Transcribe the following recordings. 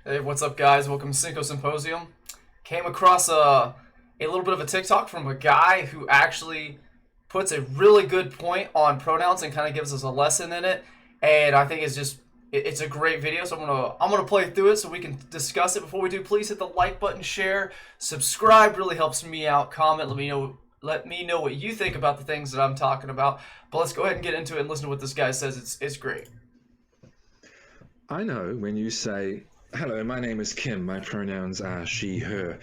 Hey, what's up, guys? Welcome to Cinco Symposium. Came across a little bit of a TikTok from a guy who actually puts a really good point on pronouns and kind of gives us a lesson in it. And I think it's a great video. So I'm gonna play through it so we can discuss it. Before we do, please hit the like button, share, subscribe. Really helps me out. Comment. Let me know what you think about the things that I'm talking about. But let's go ahead and get into it and listen to what this guy says. It's great. I know when you say, "Hello, my name is Kim, my pronouns are she, her,"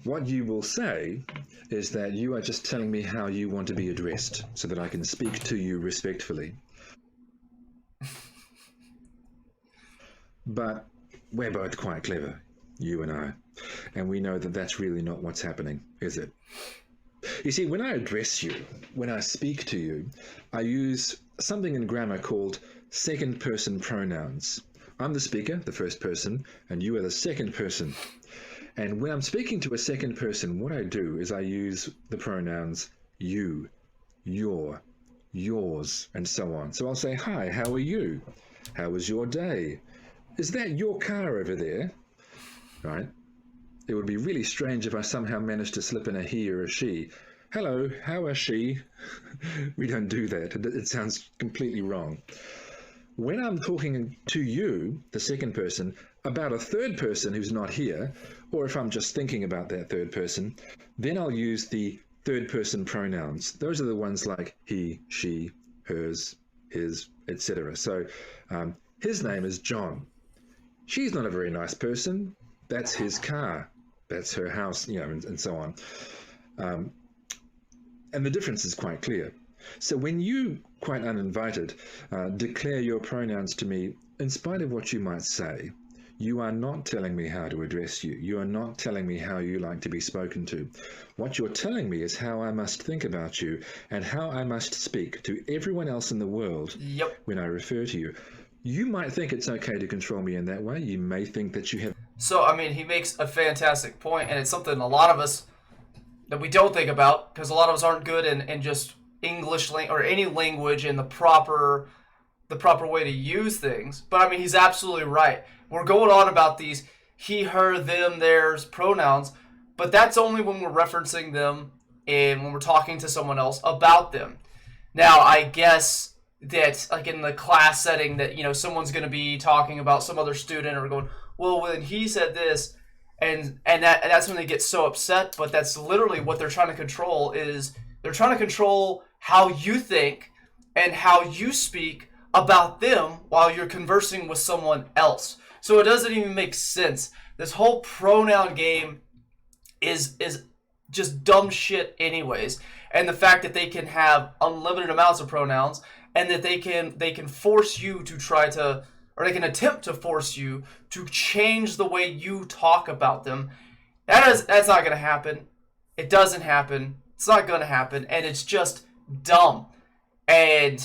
what you will say is that you are just telling me how you want to be addressed so that I can speak to you respectfully. But we're both quite clever, you and I, and we know that that's really not what's happening, is it? You see, when I address you, when I speak to you, I use something in grammar called second person pronouns. I'm the speaker, the first person, and you are the second person. And when I'm speaking to a second person, what I do is I use the pronouns you, your, yours, and so on. So I'll say, "Hi, how are you? How was your day? Is that your car over there?" Right? It would be really strange if I somehow managed to slip in a he or a she. "Hello, how is she?" We don't do that. It sounds completely wrong. When I'm talking to you, the second person, about a third person who's not here, or if I'm just thinking about that third person, then I'll use the third person pronouns. Those are the ones like he, she, hers, his, etc. So his name is John. She's not a very nice person. That's his car. That's her house, and so on. And the difference is quite clear. So when you, quite uninvited, declare your pronouns to me, in spite of what you might say, you are not telling me how to address you. You are not telling me how you like to be spoken to. What you're telling me is how I must think about you and how I must speak to everyone else in the world when I refer to you. You might think it's okay to control me in that way. You may think that you have... So, I mean, he makes a fantastic point, and it's something a lot of us that we don't think about because a lot of us aren't good in just English or any language in the proper way to use things. But I mean, he's absolutely right. We're going on about these he, her, them, theirs pronouns, but that's only when we're referencing them and when we're talking to someone else about them. Now, I guess that like in the class setting that, someone's going to be talking about some other student or going, "Well, when he said this," and that's when they get so upset. But that's literally what they're trying to control. Is they're trying to control how you think and how you speak about them while you're conversing with someone else. So it doesn't even make sense. This whole pronoun game is just dumb shit anyways. And the fact that they can have unlimited amounts of pronouns and that they can force you to try to, or they can attempt to force you to change the way you talk about them. That's not going to happen. It doesn't happen. It's not going to happen. And it's just dumb. And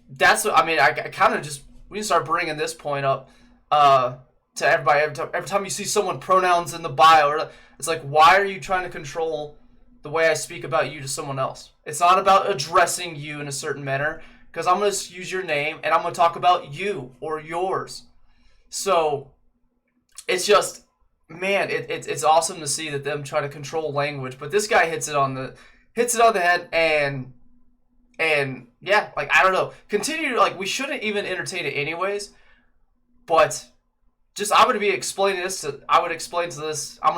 that's what, I mean, I kind of just, we need to start bringing this point up to everybody. Every time you see someone pronouns in the bio, it's like, why are you trying to control the way I speak about you to someone else? It's not about addressing you in a certain manner, because I'm going to use your name and I'm going to talk about you or yours. So it's just, man, it's awesome to see that them try to control language. But this guy hits it on the head, and yeah, like, I don't know. Continue, like, we shouldn't even entertain it anyways. But just, I would explain to this. I'm going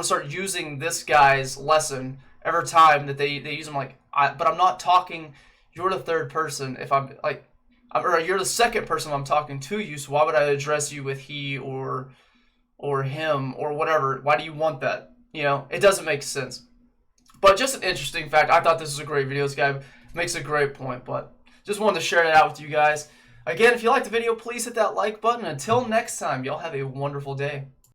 to start using this guy's lesson every time that they use them. Like, but I'm not talking. You're the third person. If I'm like, or you're the second person I'm talking to you. So why would I address you with he or him or whatever? Why do you want that? It doesn't make sense. But just an interesting fact. I thought this was a great video. This guy makes a great point. But just wanted to share that out with you guys. Again, if you liked the video, please hit that like button. Until next time, y'all have a wonderful day.